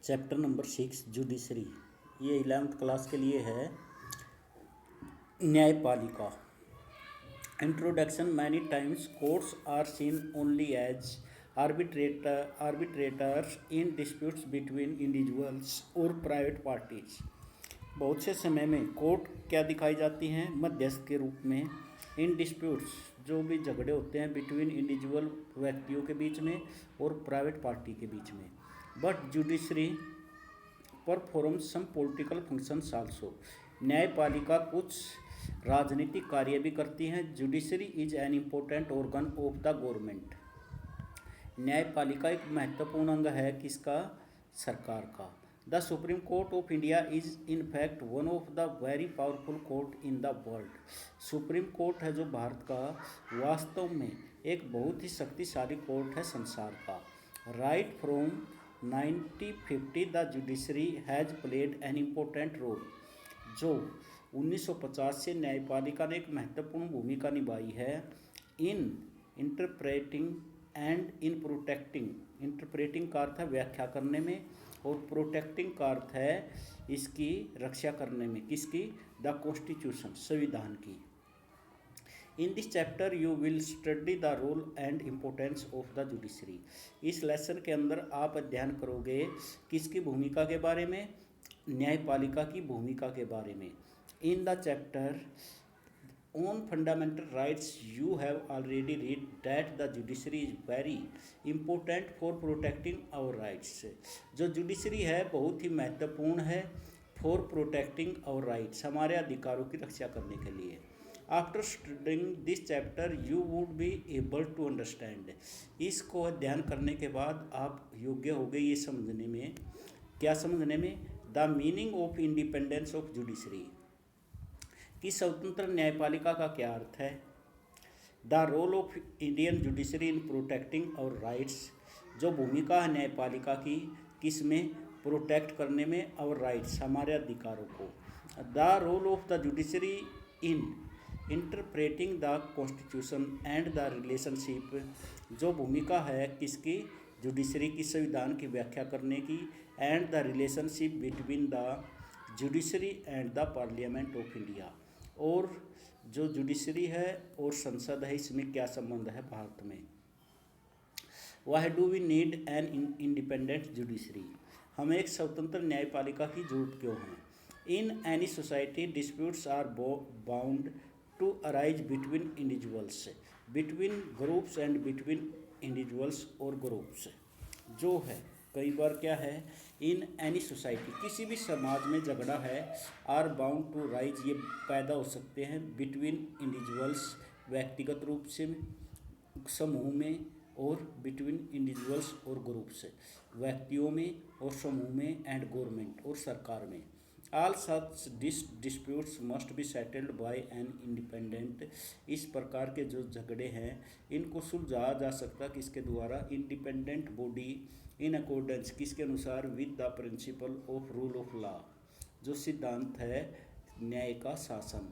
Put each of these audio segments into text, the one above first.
Chapter number 6 judiciary. ये 11th class के लिए है। न्यायपालिका। Introduction. Many times courts are seen only as arbitrators in disputes between individuals और प्राइवेट पार्टीज। बहुत से समय में कोर्ट क्या दिखाई जाती हैं? मध्यस्थ के रूप में। इन डिस्प्यूट्स, जो भी झगड़े होते हैं बिटवीन इंडिविजुअल व्यक्तियों के बीच में और प्राइवेट पार्टी के बीच में। But judiciary performs some political functions also. न्यायपालिका कुछ राजनीतिक कार्य भी करती हैं। Judiciary is an important organ of the government. न्यायपालिका एक महत्वपूर्ण अंग है किसका? सरकार का। The supreme court of India is in fact one of the very powerful court in the world. Supreme court है जो भारत का, वास्तव में एक बहुत ही शक्तिशाली कोर्ट है संसार का। Right from 1950 the judiciary has played an important role. जो 1950 से न्यायपालिका ने एक महत्वपूर्ण भूमिका निभाई है in interpreting and in protecting. Interpreting का अर्थ है व्याख्या करने में, और प्रोटेक्टिंग का अर्थ है इसकी रक्षा करने में। किसकी? द कॉन्स्टिट्यूशन, संविधान की। In this chapter you will study the role and importance of the judiciary. इस लेसन के अंदर आप अध्ययन करोगे किसकी भूमिका के बारे में? न्यायपालिका की भूमिका के बारे में। In the chapter on fundamental rights you have already read that the judiciary is very important for protecting our rights. जो जुडिशरी है बहुत ही महत्वपूर्ण है फॉर प्रोटेक्टिंग आवर राइट्स, हमारे अधिकारों की रक्षा करने के लिए। After studying this chapter you would be able to understand. इसको अध्ययन करने के बाद आप योग्य हो गए ये समझने में। क्या समझने में? The meaning of independence of judiciary, कि स्वतंत्र न्यायपालिका का क्या अर्थ है। The role of Indian judiciary in protecting our rights, जो भूमिका है न्यायपालिका की किस में? प्रोटेक्ट करने में आवर राइट्स, हमारे अधिकारों को। The role of the judiciary in interpreting the constitution and the relationship, जो भूमिका है किसकी? जुडिशरी की संविधान की व्याख्या करने की। And the relationship between the judiciary and the parliament of India, और जो जुडिशरी है और संसद है इसमें क्या संबंध है भारत में। Why do we need an independent judiciary, हमें एक स्वतंत्र न्यायपालिका की जरूरत क्यों है। In any society disputes are bound to arise between individuals, between groups and between individuals और ग्रुप्स। जो है कई बार क्या है, इन एनी सोसाइटी, किसी भी समाज में झगड़ा है, आर बाउंड टू राइज, ये पैदा हो सकते हैं बिटवीन इंडिविजुअल्स, व्यक्तिगत रूप से समूह में, और बिटवीन इंडिविजुअल्स और ग्रुप्स, व्यक्तियों में और समूह में, एंड गवर्नमेंट और सरकार में। All such disputes must be settled bye an independent, इस प्रकार के जो झगड़े हैं इनको सुलझाया जा सकता किसके द्वारा? इंडिपेंडेंट बॉडी, इन अकॉर्डेंस, किसके अनुसार? With the principle of rule of law, जो सिद्धांत है न्याय का शासन।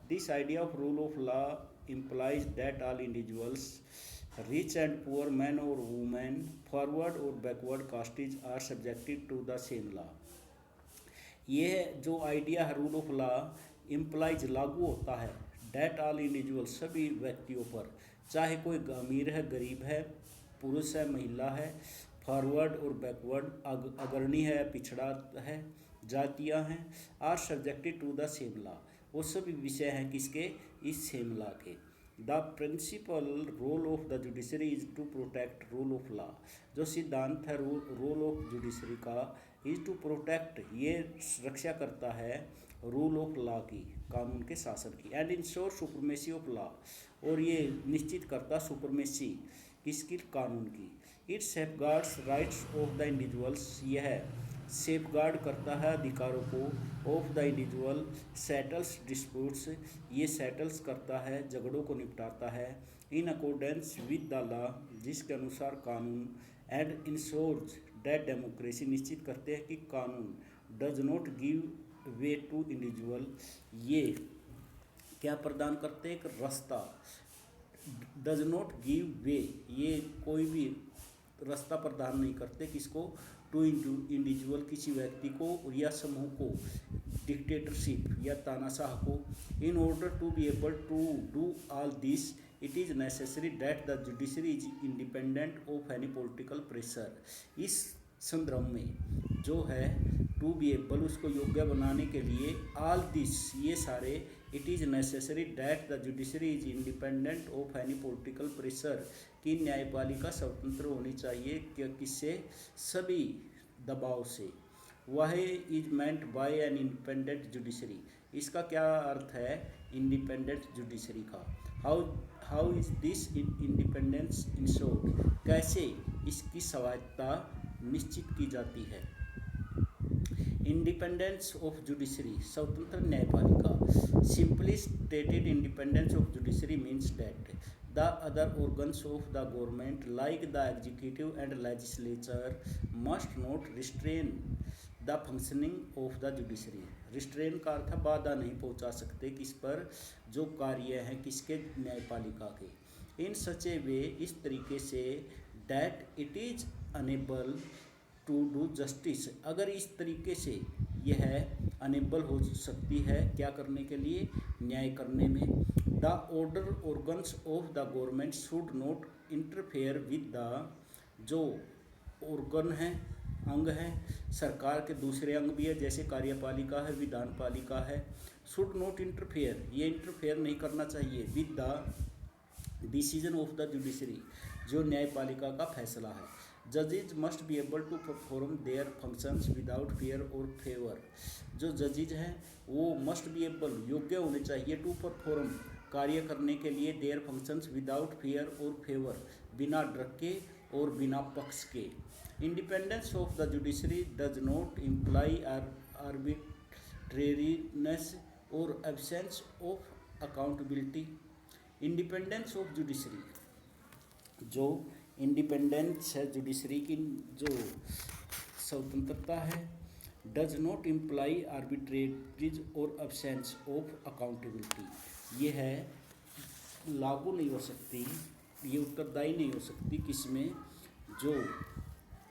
This idea of rule of law implies that all individuals, rich and poor, men or women, forward or backward castes, are subjected to the same law। ये जो idea है rule of law implies, लागू होता है, date all individual, सभी व्यक्तियों पर, चाहे कोई अमीर है गरीब है, पुरुष है महिला है, फॉरवर्ड और बैकवर्ड, अग्रणी है पिछड़ा है, जातियां हैं, are subjected to the same law, वो सभी विषय हैं किसके? इस सेम लॉ के। The principal role of the judiciary is to protect rule of law, जो सिद्धांत है रोल ऑफ जुडिशरी का इज टू प्रोटेक्ट, ये रक्षा करता है रूल ऑफ लॉ की, कानून के शासन की। And ensure supremacy of law, और ये निश्चित करता सुपरमेसी किसकी? कानून की। It safeguards rights of the individuals, यह सेफगार्ड करता है अधिकारों को, of the individual, settles disputes, ये सेटल्स करता है, झगड़ों को निपटाता है, in accordance with the law, जिसके अनुसार कानून, एंड इंश्योर्स दैट डेमोक्रेसी, निश्चित करते हैं कि कानून, does not give way to individual, ये क्या प्रदान करते हैं? एक रास्ता, डज नॉट गिव वे, ये कोई भी रास्ता प्रदान नहीं करते किसको, टू इंडिविजुअल किसी व्यक्ति को या समूह को, डिक्टेटरशिप या तानाशाह को। In order to be able to do all this it is necessary that the judiciary is independent of any political pressure. इस संदर्भ में जो है टू बी एबल उसको योग्य बनाने के लिए ऑल दिस ये सारे, it is necessary that the judiciary is independent of any political pressure कि न्यायपालिका स्वतंत्र होनी चाहिए किससे, सभी दबाव से। वह is meant by N independent judiciary, इसका क्या अर्थ है इंडिपेंडेंट जुडिशरी का। How is this independence insured, कैसे इसकी स्वायत्ता निश्चित की जाती है। इंडिपेंडेंस ऑफ जुडिशरी, स्वतंत्र न्यायपालिका। Simply stated independence of judiciary means that the other organs of the government like the executive and legislature must not restrain the functioning of the judiciary। restrain का अर्थ बाधा नहीं पहुंचा सकते किस पर, जो कार्य हैं किसके, न्यायपालिका के। इन such a way, इस तरीके से, that it is unable to do justice, अगर इस तरीके से यह अनेबल हो सकती है क्या करने के लिए, न्याय करने में। The order organs of the government should not interfere with the, जो ऑर्गन हैं अंग हैं सरकार के, दूसरे अंग भी है जैसे कार्यपालिका है, विधानपालिका है। शुड नॉट इंटरफेयर, ये इंटरफेयर नहीं करना चाहिए with the decision of the judiciary, जो न्यायपालिका का फैसला है। जजेज must be able to perform their functions without fear और फेवर, जो जजेज हैं वो मस्ट बी एबल योग्य होने चाहिए टू परफॉर्म कार्य करने के लिए, देयर फंक्शंस विदाउट फेयर और फेवर, बिना डर के और बिना पक्ष के। Independence of the judiciary does not imply arbitrariness और absence of accountability. Independence of judiciary, जो इंडिपेंडेंस है जुडिशरी की, जो स्वतंत्रता है, डज नॉट इम्प्लाई आर्बिट्रेरीज और एब्सेंस ऑफ अकाउंटेबिलिटी, ये है लागू नहीं हो सकती, ये उत्तरदायी नहीं हो सकती किसमें, जो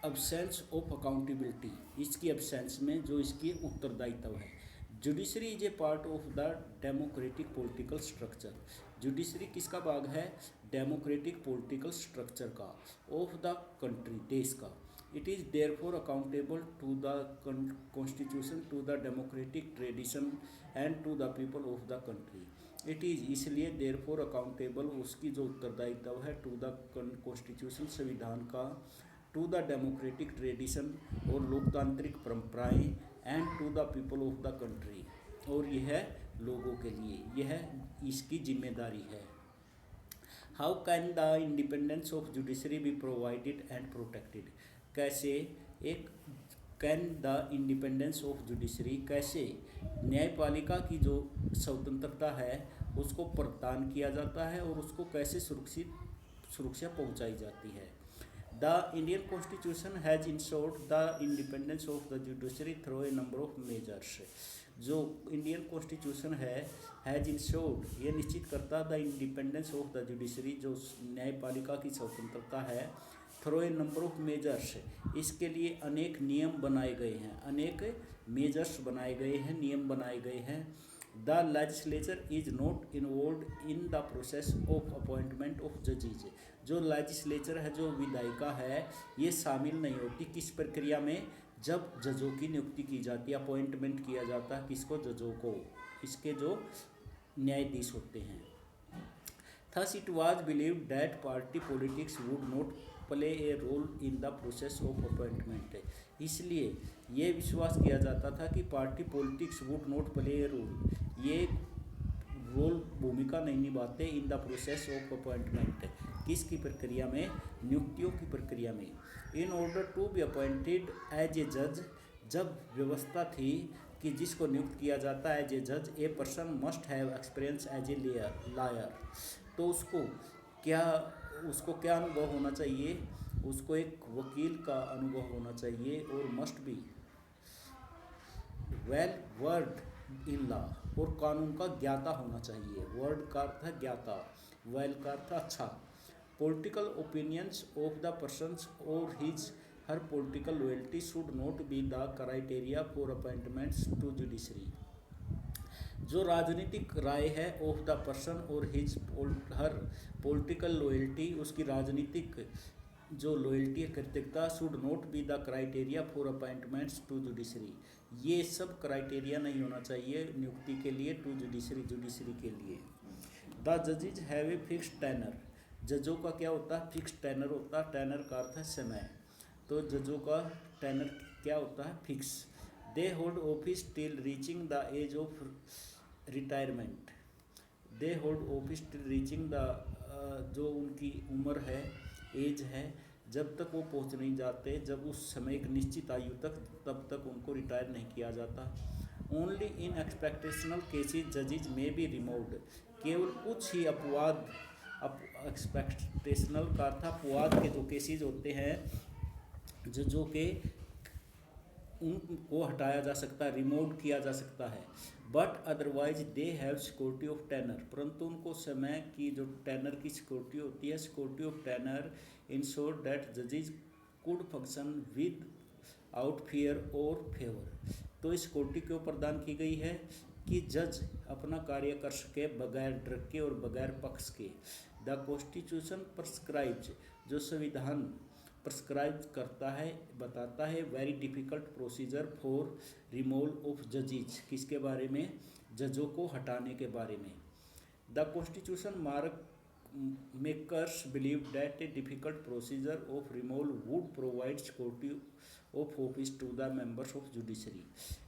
एब्सेंस ऑफ अकाउंटेबिलिटी, इसकी एब्सेंस में जो इसकी उत्तरदायित्व है। Judiciary is a part of the democratic political structure, judiciary किसका भाग है, डेमोक्रेटिक पॉलिटिकल स्ट्रक्चर का, ऑफ द कंट्री, देश का। It is therefore accountable to the constitution, to the democratic tradition and to the people of the country. It is इसलिए therefore accountable, उसकी जो उत्तरदायित्व है, टू द कॉन्स्टिट्यूशन संविधान का, टू द डेमोक्रेटिक ट्रेडिशन और लोकतांत्रिक परंपराएं, and to the people of the country, और यह लोगों के लिए, यह इसकी जिम्मेदारी है। How can the independence of judiciary be provided and protected, कैसे एक can the independence of judiciary, कैसे न्यायपालिका की जो स्वतंत्रता है उसको प्रदान किया जाता है और उसको कैसे सुरक्षा पहुंचाई जाती है। The Indian constitution has insured the independence of the judiciary through a number of measures, जो इंडियन कॉन्स्टिट्यूशन है हैज़ इंश्योर्ड, ये निश्चित करता the independence of the judiciary, जो न्यायपालिका की स्वतंत्रता है, through a number of measures, इसके लिए अनेक नियम बनाए गए हैं, अनेक मेजर्स बनाए गए हैं, नियम बनाए गए हैं। The legislature is not involve in the process of appointment of जजेज, जो लेजिस्लेचर है, जो विधायिका है, ये शामिल नहीं होती किस प्रक्रिया में, जब जजों की नियुक्ति की जाती है, अपॉइंटमेंट किया जाता है किसको, जजों को, इसके जो न्यायाधीश होते हैं। Thus it was believed that party politics would not play a role in the process of appointment, इसलिए ये विश्वास किया जाता था कि party politics would not play a role, ये रोल भूमिका नहीं निभाते in the process of appointment, किसकी प्रक्रिया में, नियुक्तियों की प्रक्रिया में। In order to be appointed as a जज, जब व्यवस्था थी कि जिसको नियुक्त किया जाता है एज ए जज, a person must have experience as a lawyer, तो उसको क्या अनुभव होना चाहिए, उसको एक वकील का अनुभव होना चाहिए, और must be well word in law, और कानून का ज्ञाता होना चाहिए। वर्ड का अर्थ है ज्ञाता, वेल का अर्थ अच्छा। Political opinions of the persons or his her political loyalty should not be the criteria for appointments to judiciary. जो राजनीतिक राय है ऑफ द पर्सन और हिज हर पॉलिटिकल लॉयल्टी, उसकी राजनीतिक जो लॉयल्टी है, कृतज्ञता, should not be the criteria for appointments to judiciary. ये सब क्राइटेरिया नहीं होना चाहिए नियुक्ति के लिए टू जुडिशरी के लिए। द जजेज हैव ए फिक्स टेनर। जजों का क्या होता है? फिक्स टेनर होता है। टेनर का अर्थ है समय। तो जजों का टेनर क्या होता है? Fix. They hold office till reaching the age of retirement. They hold office till reaching the जो उनकी उम्र है, एज है, जब तक वो पहुंच नहीं जाते, जब उस समय एक निश्चित आयु तक, तब तक उनको रिटायर नहीं किया जाता। ओनली इन एक्सपेक्टेशनल केसेज जजेज में बी रिमूव्ड। केवल कुछ ही अपवाद, एक्सपेक्टेशनल का अर्थ अपवाद के जो केसेज होते हैं, जजों के, उनको हटाया जा सकता है, रिमूव किया जा सकता है। But otherwise they have security of tenure. परंतु उनको समय की जो टेनर की सिक्योरिटी होती है, security of tenure ensure that जजेज could function without fear और फेवर। तो इस सिक्योरिटी क्यों प्रदान की गई है कि जज अपना कार्य कर सके बगैर डर के और बगैर पक्ष के। The constitution prescribes. जो संविधान प्रिस्क्राइब करता है, बताता है, very difficult procedure for removal of जजेज। किसके बारे में? जजों को हटाने के बारे में। The constitution mark makers believe that a difficult procedure of removal would provide security of office to the members of judiciary.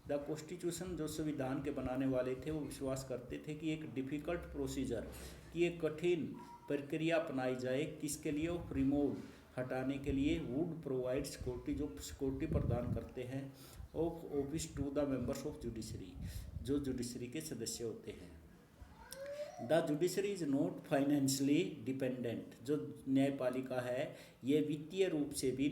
The constitution, जो संविधान के बनाने वाले थे, वो विश्वास करते थे कि एक डिफ़िकल्ट प्रोसीजर, कि एक कठिन प्रक्रिया अपनाई जाए, किसके लिए? ऑफ रिमूव, हटाने के लिए, वुड प्रोवाइड सिक्योरिटी, जो सिक्योरिटी प्रदान करते हैं, of office to the members of judiciary, जो जुडिशरी के सदस्य होते हैं। The judiciary is not financially dependent. जो न्यायपालिका है, ये वित्तीय रूप से भी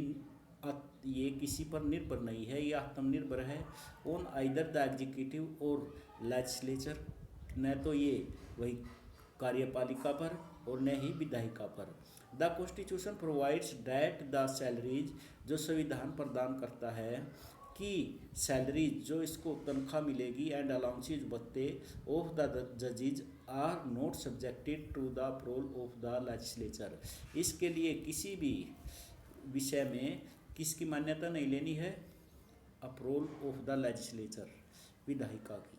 ये किसी पर निर्भर नहीं है, ये आत्मनिर्भर है। ऑन आइदर द एग्जीक्यूटिव और लेजिस्लेचर, न तो ये वही कार्यपालिका पर और न ही विधायिका पर। The constitution provides that the salaries, जो संविधान प्रदान करता है कि सैलरीज, जो इसको तनख्वाह मिलेगी, एंड अलाउंसेज, भत्ते, ऑफ द जजेज are not subjected to the approval of the legislature. इसके लिए किसी भी विषय में किसकी मान्यता नहीं लेनी है? अप्रूवल ऑफ द लेजिस्लेचर, विधायिका की।